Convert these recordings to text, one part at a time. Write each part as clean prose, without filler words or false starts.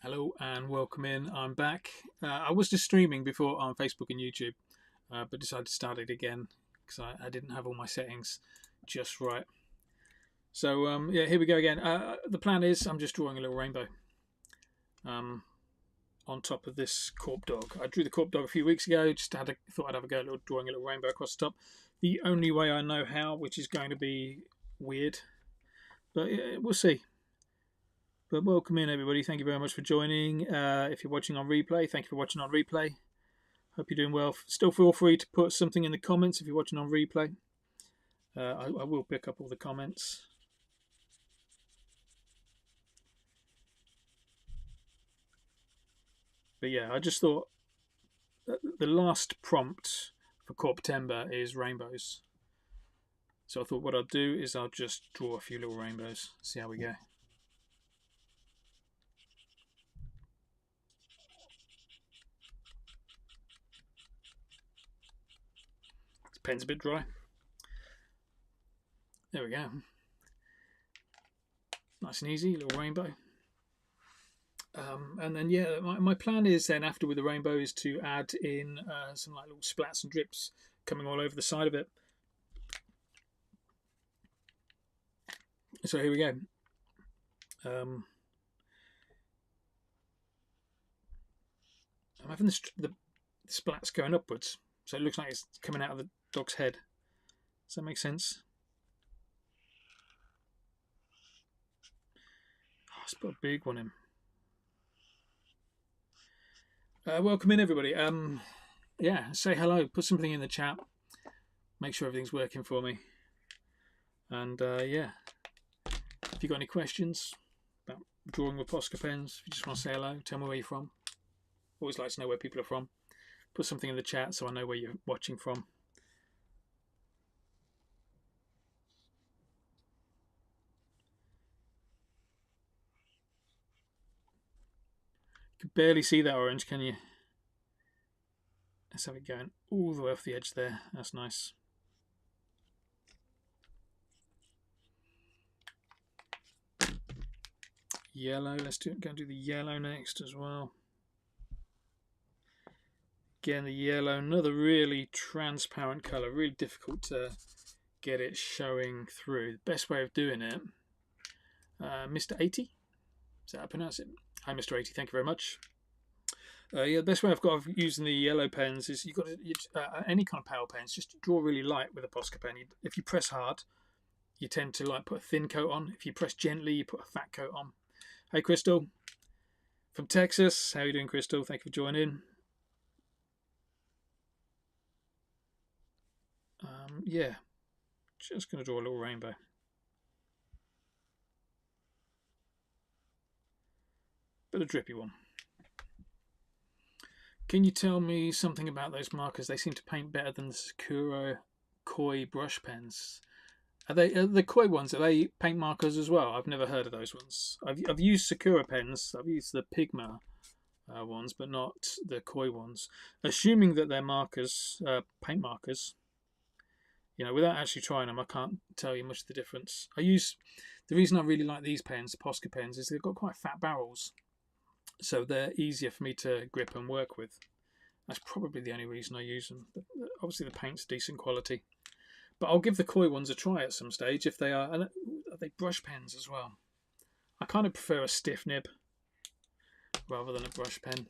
Hello and welcome in. I'm back. I was just streaming before on Facebook and YouTube, but decided to start it again because I didn't have all my settings just right. So yeah, here we go again. The plan is I'm just drawing a little rainbow um, on top of this corp dog. I drew the corp dog a few weeks ago. Thought I'd have a go at drawing a little rainbow across the top. The only way I know how, which is going to be weird, but we'll see. But welcome in, everybody. Thank you very much for joining. If you're watching on replay, thank you for watching on replay. Hope you're doing well. Still feel free to put something in the comments if you're watching on replay. I will pick up all the comments. But yeah, I just thought the last prompt for Corptember is rainbows. So I thought what I'll do is I'll just draw a few little rainbows. See how we go. This pen's a bit dry. There we go. Nice and easy, little rainbow. And then yeah, my plan is then after with the rainbow is to add in some like little splats and drips coming all over the side of it. So here we go. I'm having the splats going upwards, so it looks like it's coming out of the dog's head. Does that make sense? Oh, let's put a big one in. Welcome in, everybody. Yeah, say hello. Put something in the chat. Make sure everything's working for me. And yeah, if you've got any questions about drawing with Posca pens, if you just want to say hello, tell me where you're from. Always like to know where people are from. Put something in the chat so I know where you're watching from. You can barely see that orange, can you? Let's have it going all the way off the edge there. That's nice. Yellow. Let's go and do the yellow next as well. Again, the yellow, another really transparent colour. Really difficult to get it showing through. The best way of doing it, Mr. 80, is that how I pronounce it? Hi, Mr. 80. Thank you very much. Yeah, the best way I've got of using the yellow pens is you've got to, any kind of pale pens, just draw really light with a Posca pen. If you press hard, you tend to like put a thin coat on. If you press gently, you put a fat coat on. Hey, Crystal from Texas. How are you doing, Crystal? Thank you for joining. Yeah, just going to draw a little rainbow. But a drippy one. Can you tell me something about those markers? They seem to paint better than the Sakura Koi brush pens. Are they the Koi ones? Are they paint markers as well? I've never heard of those ones. I've used Sakura pens. I've used the Pigma ones, but not the Koi ones. Assuming that they're markers, paint markers. You know, without actually trying them, I can't tell you much of the difference. The reason I really like these pens, the Posca pens, is they've got quite fat barrels, so they're easier for me to grip and work with. That's probably the only reason I use them. Obviously, the paint's decent quality, but I'll give the Koi ones a try at some stage if they are. And are they brush pens as well? I kind of prefer a stiff nib rather than a brush pen.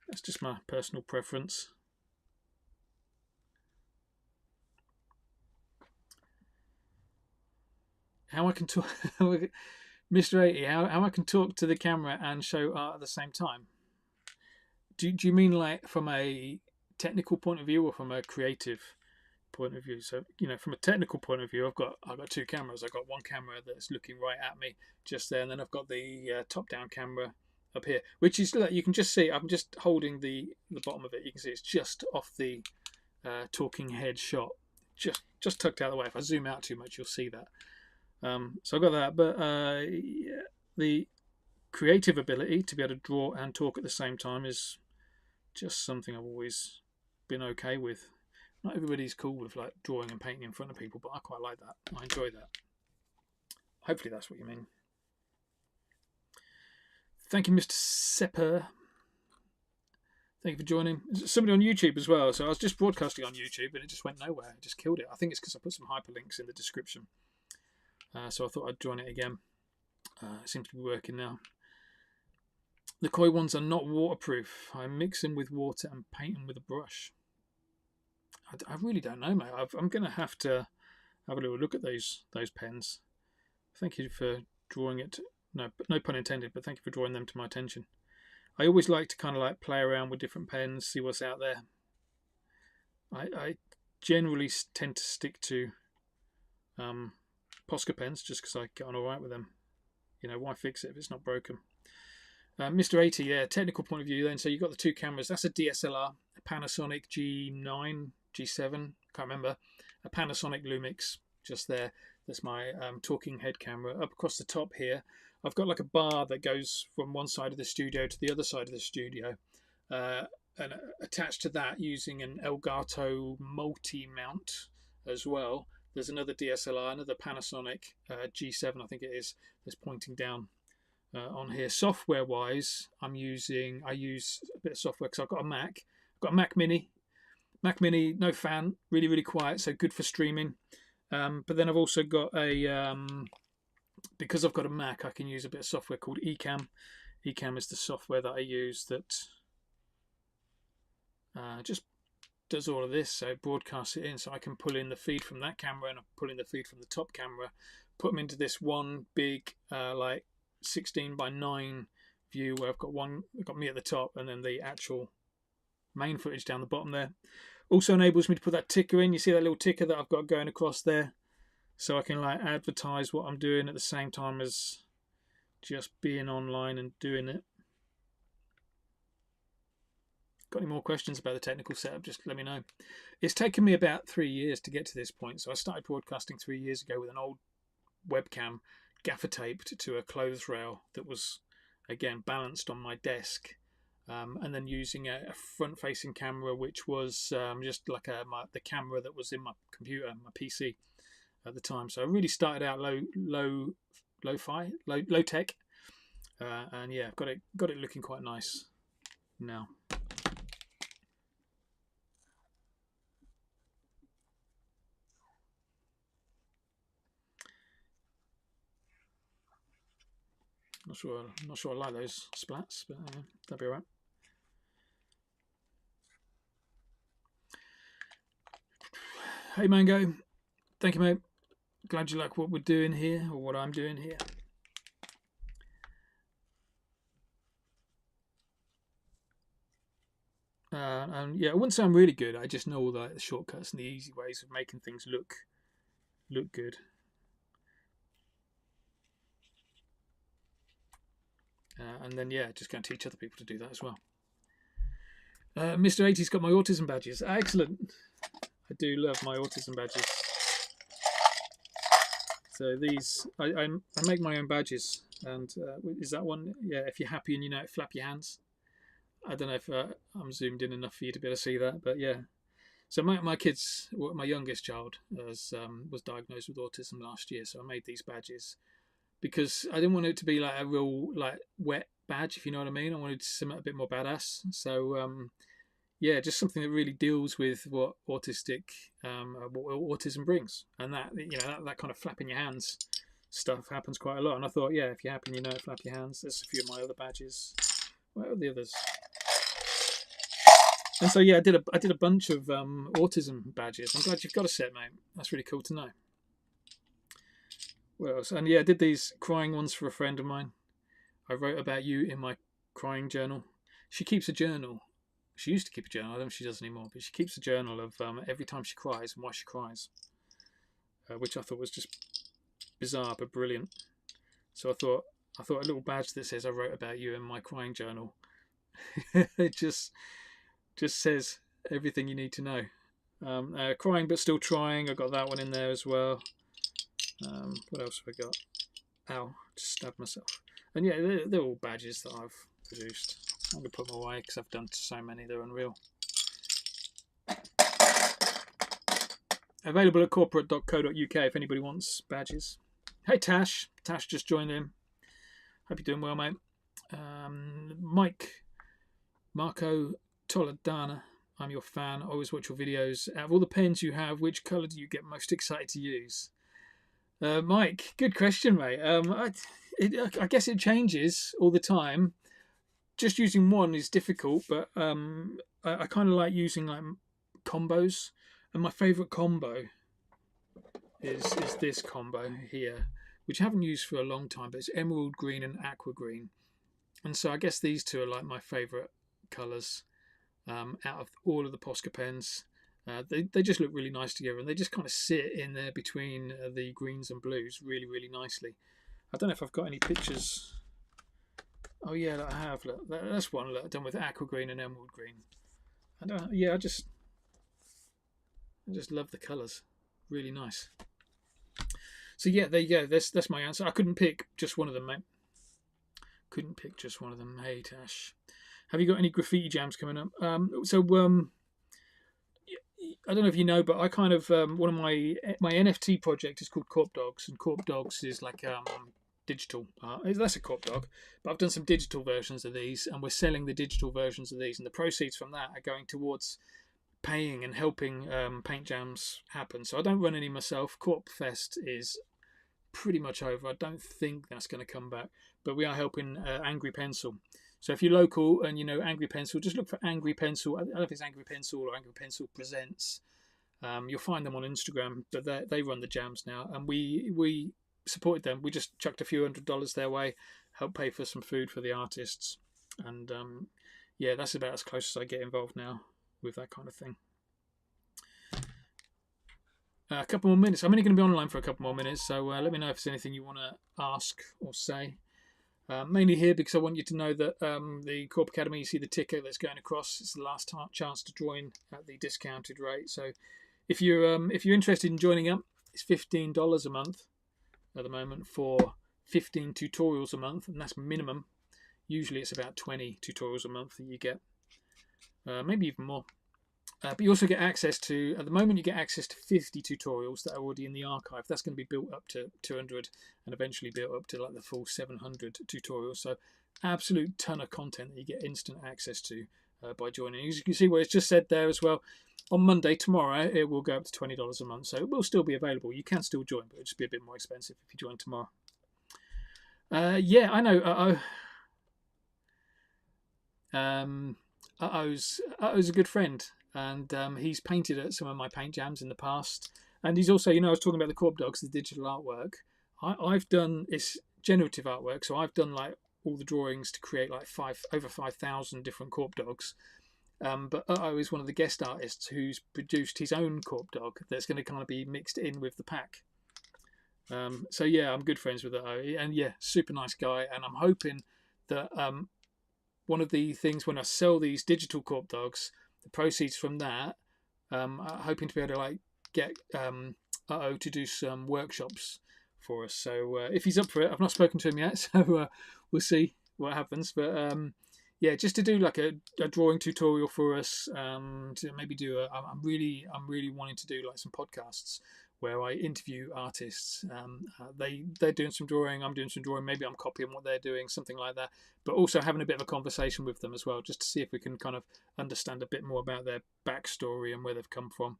That's just my personal preference. How I can talk, Mr. 80, how I can talk to the camera and show art at the same time? Do you mean like from a technical point of view or from a creative point of view? So, you know, from a technical point of view, I've got two cameras. I've got one camera that's looking right at me just there, and then I've got the top-down camera up here, which is, you can just see, I'm just holding the bottom of it. You can see it's just off the talking head shot, just tucked out of the way. If I zoom out too much, you'll see that. So I've got that, but yeah, the creative ability to be able to draw and talk at the same time is just something I've always been okay with. Not everybody's cool with like drawing and painting in front of people, but I quite like that. I enjoy that. Hopefully that's what you mean. Thank you, Mr. Sepper. Thank you for joining. There's somebody on YouTube as well. So I was just broadcasting on YouTube and it just went nowhere. It just killed it. I think it's because I put some hyperlinks in the description. So I thought I'd join it again. It seems to be working now. The koi ones are not waterproof. I mix them with water and paint them with a brush. I really don't know, mate. I'm going to have to have a little look at those pens. Thank you for drawing it. No pun intended, but thank you for drawing them to my attention. I always like to kind of like play around with different pens, see what's out there. I generally tend to stick to Posca pens just because I get on all right with them. You know, why fix it if it's not broken? Mr. 80, yeah, technical point of view then. So you've got the two cameras. That's a DSLR, a Panasonic G9, G7, can't remember. A Panasonic Lumix just there. That's my talking head camera. Up across the top here, I've got like a bar that goes from one side of the studio to the other side of the studio. And attached to that, using an Elgato multi-mount as well, there's another DSLR, another Panasonic G7, I think it is, that's pointing down on here. Software wise, I use a bit of software because I've got a Mac. I've got a Mac Mini, no fan, really quiet, so good for streaming. But then I've also got a because I've got a Mac, I can use a bit of software called Ecamm. Ecamm is the software that I use that just does all of this, so broadcasts it in, so I can pull in the feed from that camera and I pull in the feed from the top camera, put them into this one big like 16:9 view where I've got me at the top and then the actual main footage down the bottom there. Also enables me to put that ticker in. You see that little ticker that I've got going across there, so I can like advertise what I'm doing at the same time as just being online and doing it. Got any more questions about the technical setup, just let me know. It's taken me about 3 years to get to this point. So I started broadcasting 3 years ago with an old webcam gaffer taped to a clothes rail that was, again, balanced on my desk. And then using a front-facing camera, which was just like the camera that was in my computer, my PC at the time. So I really started out low tech, and yeah, got it looking quite nice now. Not sure I like those splats, but that'll be alright. Hey Mango, thank you mate. Glad you like what we're doing here, or what I'm doing here. And yeah, it wouldn't sound really good. I just know all the shortcuts and the easy ways of making things look good. And then yeah, just going to teach other people to do that as well. Mr. 80's got my autism badges. Excellent. I do love my autism badges. So these, I make my own badges. And is that one? Yeah, if you're happy and you know it, flap your hands. I don't know if I'm zoomed in enough for you to be able to see that, but yeah. So my youngest child was diagnosed with autism last year, so I made these badges because I didn't want it to be like a real like wet badge, if you know what I mean. I wanted something a bit more badass. So yeah, just something that really deals with what autism brings, and that that kind of flapping your hands stuff happens quite a lot. And I thought, yeah, if you're happy, and you know it, flap your hands. There's a few of my other badges. Where are the others? And so yeah, I did a bunch of autism badges. I'm glad you've got a set, mate. That's really cool to know. What else? And yeah, I did these crying ones for a friend of mine. I wrote about you in my crying journal. She keeps a journal. She used to keep a journal. I don't know if she does anymore, but she keeps a journal of every time she cries and why she cries, which I thought was just bizarre but brilliant. So I thought a little badge that says I wrote about you in my crying journal. It just says everything you need to know. Crying but still trying. I got that one in there as well. What else have I got? Ow, just stabbed myself. And yeah, they're all badges that I've produced. I'm going to put them away because I've done so many, they're unreal. Available at corporate.co.uk if anybody wants badges. Hey Tash. Tash just joined in. Hope you're doing well, mate. Marco Toledana, I'm your fan. I always watch your videos. Out of all the pens you have, which colour do you get most excited to use? Mike, good question, mate. I guess it changes all the time. Just using one is difficult, but I kind of like using like combos. And my favourite combo is this combo here, which I haven't used for a long time, but it's emerald green and aqua green. And so I guess these two are like my favourite colours out of all of the Posca pens. They just look really nice together, and they just kind of sit in there between the greens and blues really, really nicely. I don't know if I've got any pictures. Oh yeah, I have. Look, that's one done with aqua green and emerald green. And yeah, I just love the colours. Really nice. So yeah, there you go. That's my answer. I couldn't pick just one of them, mate. Couldn't pick just one of them. Hey Tash, have you got any graffiti jams coming up? I don't know if you know, but I kind of one of my NFT project is called Corp Dogs, and Corp Dogs is like digital. That's a corp dog, but I've done some digital versions of these, and we're selling the digital versions of these, and the proceeds from that are going towards paying and helping paint jams happen. So I don't run any myself. Corp Fest is pretty much over. I don't think that's going to come back, but we are helping Angry Pencil. So if you're local and you know Angry Pencil, just look for Angry Pencil. I don't know if it's Angry Pencil or Angry Pencil Presents. You'll find them on Instagram, but they run the jams now, and we supported them. We just chucked a few $100s their way, helped pay for some food for the artists, and yeah, that's about as close as I get involved now with that kind of thing. A couple more minutes. I'm only going to be online for a couple more minutes, so let me know if there's anything you want to ask or say. Mainly here because I want you to know that the Corp Academy, you see the ticker that's going across. It's the last chance to join at the discounted rate. So if you're interested in joining up, it's $15 a month at the moment for 15 tutorials a month, and that's minimum. Usually it's about 20 tutorials a month that you get, maybe even more. But you also get access to, at the moment, you get access to 50 tutorials that are already in the archive. That's going to be built up to 200 and eventually built up to like the full 700 tutorials. So absolute ton of content that you get instant access to by joining. As you can see where it's just said there as well, on Monday, tomorrow, it will go up to $20 a month. So it will still be available. You can still join, but it'll just be a bit more expensive if you join tomorrow. Yeah, I know. U's a good friend. And he's painted at some of my paint jams in the past. And he's also, I was talking about the Corp Dogs, the digital artwork. I've done, it's generative artwork, so I've done like all the drawings to create like over 5,000 different Corp Dogs. But is one of the guest artists who's produced his own Corp Dog that's going to kind of be mixed in with the pack. So yeah, I'm good friends with and yeah, super nice guy. And I'm hoping that one of the things when I sell these digital Corp Dogs, the proceeds from that, I'm hoping to be able to like get to do some workshops for us. So if he's up for it, I've not spoken to him yet, so we'll see what happens. But yeah, just to do like a drawing tutorial for us, to maybe do I'm really wanting to do like some podcasts where I interview artists. They're doing some drawing, I'm doing some drawing, maybe I'm copying what they're doing, something like that. But also having a bit of a conversation with them as well, just to see if we can kind of understand a bit more about their backstory and where they've come from.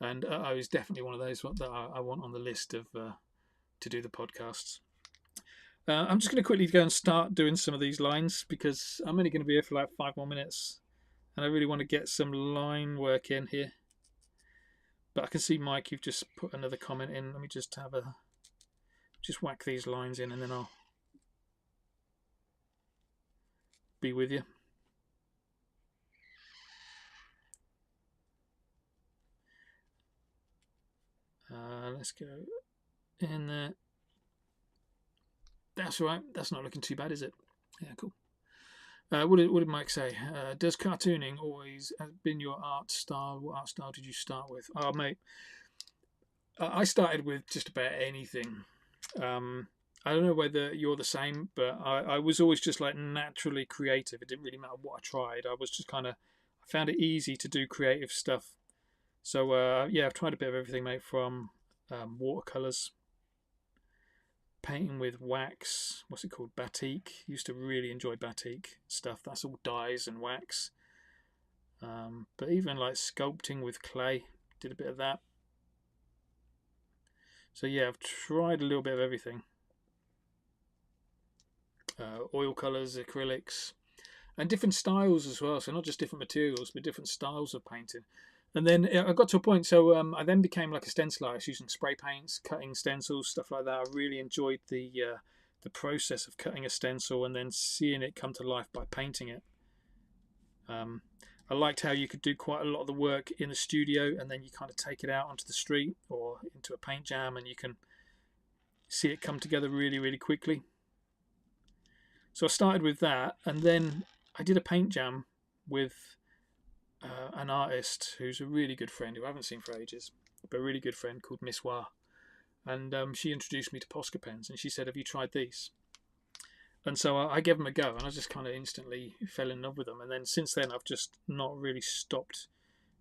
And I was definitely one of those that I want on the list of to do the podcasts. I'm just going to quickly go and start doing some of these lines because I'm only going to be here for like 5 more minutes, and I really want to get some line work in here. But I can see, Mike, you've just put another comment in. Let me just whack these lines in and then I'll be with you. Let's go in there. That's right. That's not looking too bad, is it? Yeah, cool. What did Mike say? Does cartooning always have been your art style? What art style did you start with? Oh, mate, I started with just about anything. I don't know whether you're the same, but I was always just like naturally creative. It didn't really matter what I tried. I was just I found it easy to do creative stuff. So yeah, I've tried a bit of everything, mate, from watercolors, painting with wax. What's it called? Batik. Used to really enjoy batik stuff. That's all dyes and wax. But even like sculpting with clay, did a bit of that. So yeah, I've tried a little bit of everything. Oil colours, acrylics, and different styles as well. So not just different materials, but different styles of painting. And then I got to a point, so I then became like a stencil artist, using spray paints, cutting stencils, stuff like that. I really enjoyed the process of cutting a stencil and then seeing it come to life by painting it. I liked how you could do quite a lot of the work in the studio, and then you kind of take it out onto the street or into a paint jam, and you can see it come together really, really quickly. So I started with that, and then I did a paint jam with an artist who's a really good friend, who I haven't seen for ages, but a really good friend, called Miss Wah. And she introduced me to Posca pens, and she said, "Have you tried these?" And so I gave them a go, and I just kind of instantly fell in love with them. And then since then, I've just not really stopped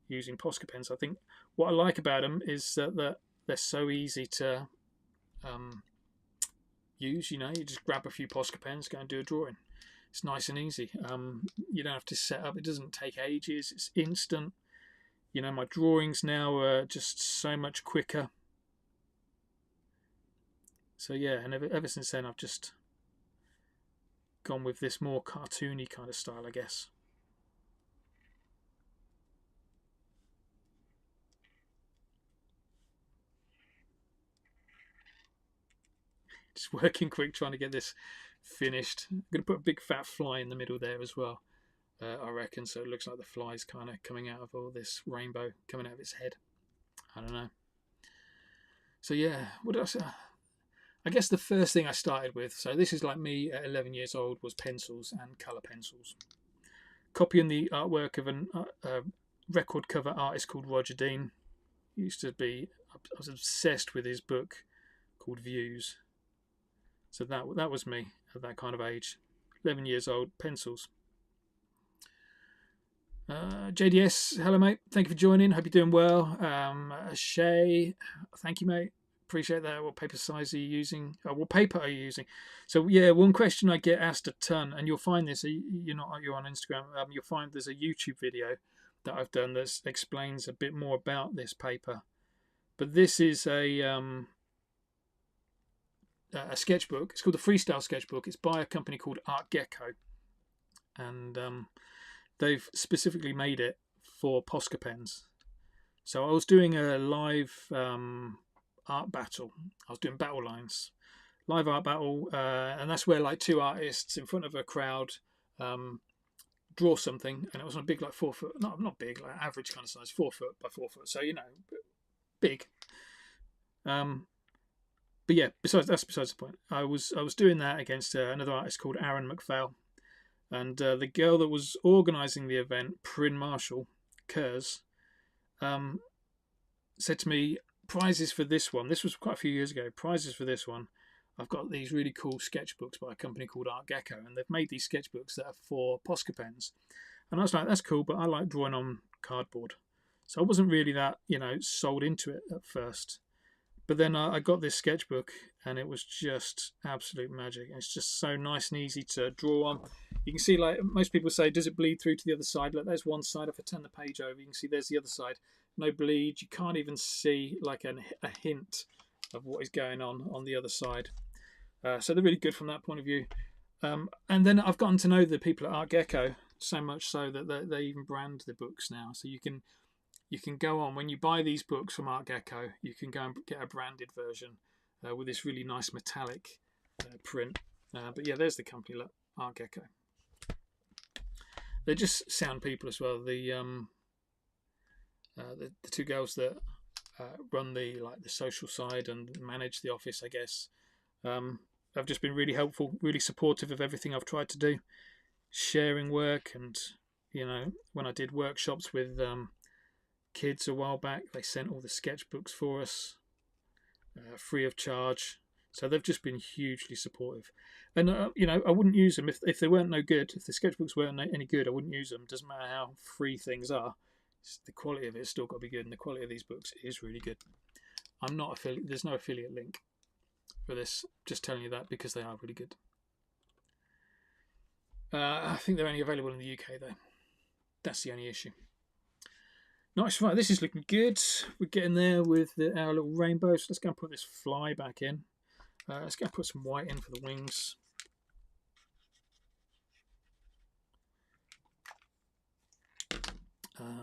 using Posca pens. I think what I like about them is that they're so easy to use. You just grab a few Posca pens, go and do a drawing. It's nice and easy. You don't have to set up. It doesn't take ages. It's instant. My drawings now are just so much quicker. So yeah, and ever since then, I've just gone with this more cartoony kind of style, I guess. Just working quick, trying to get this finished. I'm going to put a big fat fly in the middle there as well, I reckon, so it looks like the fly's kind of coming out of all this rainbow, coming out of its head. I don't know. So yeah, what else? I guess the first thing I started with, so this is like me at 11 years old, was pencils and colour pencils. Copying the artwork of a record cover artist called Roger Dean. I was obsessed with his book called Views. So that was me at that kind of age. 11 years old, pencils. JDS, hello mate, thank you for joining, hope you're doing well. Shay, thank you mate, appreciate that. What paper size are you using? What paper are you using? So yeah, one question I get asked a ton, and you'll find this, you're on Instagram, you'll find there's a YouTube video that I've done that explains a bit more about this paper. But this is a sketchbook. It's called the Freestyle Sketchbook. It's by a company called Art Gecko, and they've specifically made it for Posca pens. So I was doing a live art battle. I was doing battle lines, live art battle, and that's where like two artists in front of a crowd draw something, and it was on a big, like 4 foot, not big, like average kind of size, 4 foot by 4 foot. So big. But yeah, that's besides the point. I was doing that against another artist called Aaron McPhail, and the girl that was organising the event, Prin Marshall Kurz, said to me, "Prizes for this one." This was quite a few years ago. "Prizes for this one. I've got these really cool sketchbooks by a company called Art Gecko, and they've made these sketchbooks that are for Posca pens." And I was like, "That's cool, but I like drawing on cardboard." So I wasn't really that sold into it at first. But then I got this sketchbook, and it was just absolute magic. It's just so nice and easy to draw on. You can see, like most people say, does it bleed through to the other side? Look, there's one side. If I turn the page over, you can see there's the other side. No bleed. You can't even see like a hint of what is going on the other side. So they're really good from that point of view. And then I've gotten to know the people at Art Gecko so much so that they even brand the books now. So you can go on, when you buy these books from Art Gecko, you can go and get a branded version with this really nice metallic print. But yeah, there's the company, look, Art Gecko. They're just sound people as well. The two girls that run the social side and manage the office, I guess, have just been really helpful, really supportive of everything I've tried to do, sharing work. And when I did workshops with kids a while back, they sent all the sketchbooks for us free of charge. So they've just been hugely supportive. And I wouldn't use them if they weren't no good. If the sketchbooks weren't any good, I wouldn't use them. Doesn't matter how free things are, the quality of it's still got to be good, and the quality of these books is really good. I'm not affiliate. There's no affiliate link. for this. Just telling you that because they are really good. I think they're only available in the UK though. That's the only issue. Nice, right, this is looking good. We're getting there with our little rainbow. So let's go and put this fly back in. Let's go and put some white in for the wings.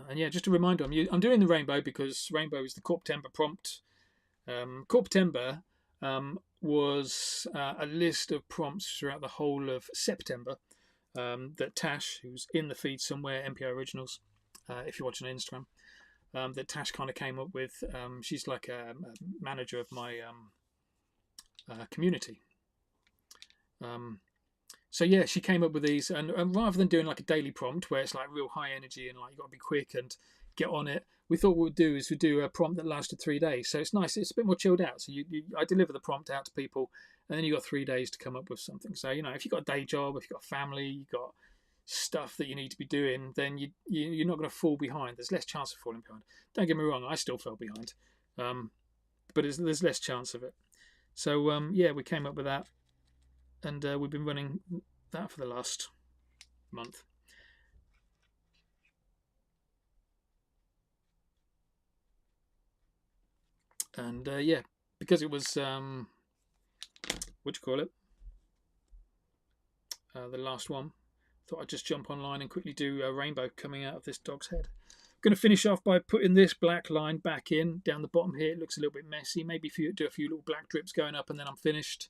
And yeah, just a reminder, I'm doing the rainbow because rainbow is the Corptember prompt. Corptember was a list of prompts throughout the whole of September that Tash, who's in the feed somewhere, MPO Originals, if you're watching on Instagram, that Tash kind of came up with. She's like a manager of my community. So yeah, she came up with these, and rather than doing like a daily prompt where it's like real high energy and like you got to be quick and get on it, we thought what we'd do is we'd do a prompt that lasted 3 days. So it's nice, it's a bit more chilled out. So I deliver the prompt out to people, and then you got 3 days to come up with something. So you know, if you've got a day job, if you've got a family, you've got stuff that you need to be doing, then you're not going to fall behind. There's less chance of falling behind. Don't get me wrong, I still fell behind, but there's less chance of it. So yeah, we came up with that. And we've been running that for the last month. And yeah, because it was, what do you call it? The last one. Thought I'd just jump online and quickly do a rainbow coming out of this dog's head. I'm going to finish off by putting this black line back in down the bottom here. It looks a little bit messy. Maybe if you do a few little black drips going up and then I'm finished.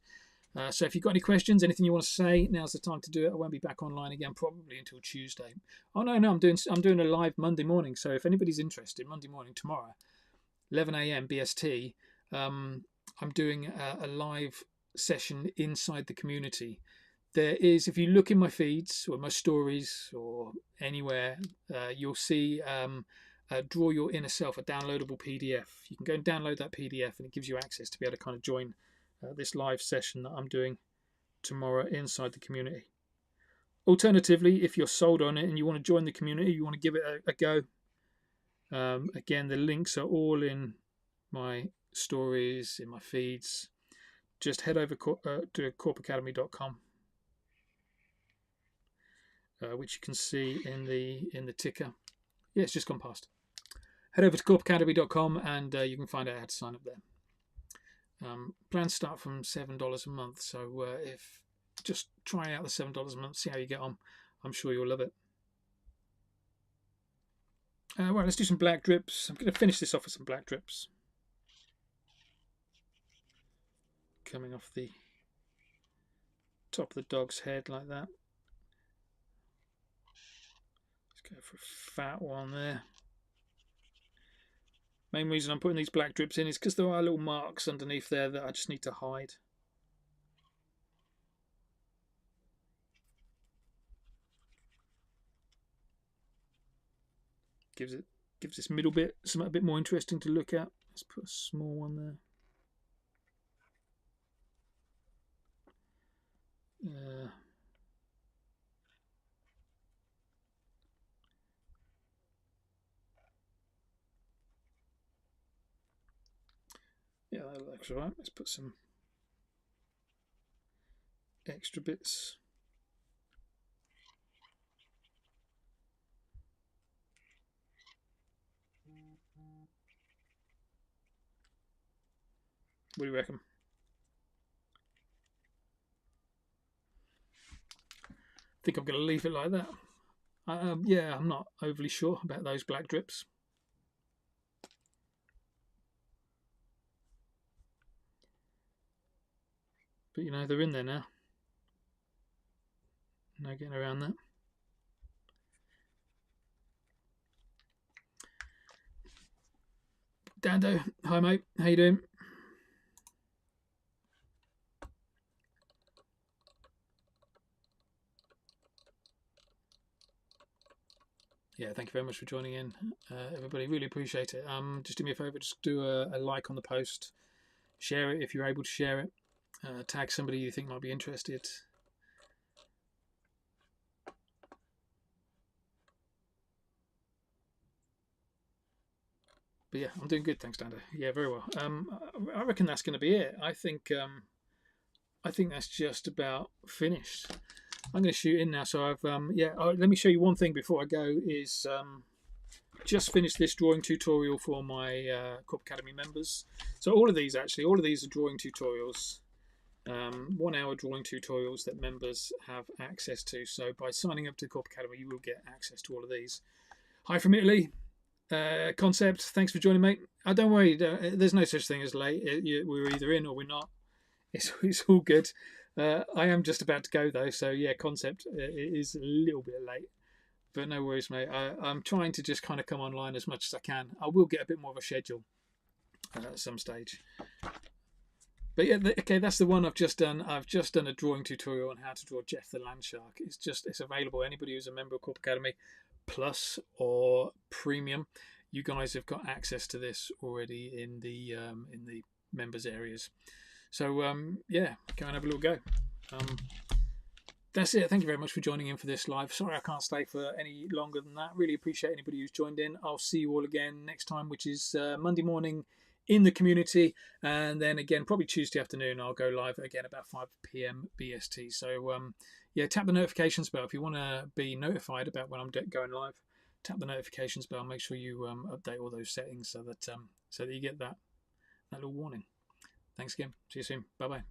So if you've got any questions, anything you want to say, now's the time to do it. I won't be back online again probably until Tuesday. Oh no, I'm doing a live Monday morning. So if anybody's interested, Monday morning tomorrow, 11 a.m. BST, I'm doing a live session inside the community. There is, if you look in my feeds or my stories or anywhere, you'll see Draw Your Inner Self, a downloadable PDF. You can go and download that PDF, and it gives you access to be able to kind of join this live session that I'm doing tomorrow inside the community. Alternatively, if you're sold on it and you want to join the community, you want to give it a go, again, the links are all in my stories, in my feeds. Just head over to corpacademy.com, which you can see in the ticker. Yeah, it's just gone past. Head over to corpacademy.com and you can find out how to sign up there. Plans start from $7 a month, so if just try out the $7 a month, see how you get on. I'm sure you'll love it. Right, let's do some black drips. I'm going to finish this off with some black drips. Coming off the top of the dog's head like that. Let's go for a fat one there. Main reason I'm putting these black drips in is because there are little marks underneath there that I just need to hide. Gives this middle bit something a bit more interesting to look at. Let's put a small one there. Yeah, that looks right. Let's put some extra bits. What do you reckon? I think I'm going to leave it like that. Yeah, I'm not overly sure about those black drips. But you know, they're in there now. No getting around that. Dando, hi mate, how you doing? Yeah, thank you very much for joining in, everybody. Really appreciate it. Just do me a favour, just do a like on the post, share it if you're able to share it, tag somebody you think might be interested. But yeah, I'm doing good, thanks, Dando. Yeah, very well. I reckon that's going to be it. I think that's just about finished. I'm going to shoot in now. So I've let me show you one thing before I go. Is just finished this drawing tutorial for my Corp Academy members. So all of these are drawing tutorials. 1 hour drawing tutorials that members have access to. So by signing up to Corp Academy, you will get access to all of these. Hi from Italy. Concept, thanks for joining, mate. Don't worry, there's no such thing as late. We're either in or we're not. It's all good. I am just about to go though, so yeah, Concept it is a little bit late, but no worries, mate. I'm trying to just kind of come online as much as I can. I will get a bit more of a schedule at some stage. But yeah, okay, that's the one I've just done. I've just done a drawing tutorial on how to draw Jeff the Land Shark. It's available. Anybody who's a member of Corp Academy Plus or Premium, you guys have got access to this already in the members areas. So yeah, go and have a little go. That's it. Thank you very much for joining in for this live. Sorry I can't stay for any longer than that. Really appreciate anybody who's joined in. I'll see you all again next time, which is Monday morning in the community, and then again probably Tuesday afternoon I'll go live again about 5 p.m. BST. So yeah, tap the notifications bell if you want to be notified about when I'm going live. Tap the notifications bell. Make sure you update all those settings so that you get that little warning. Thanks again. See you soon. Bye bye.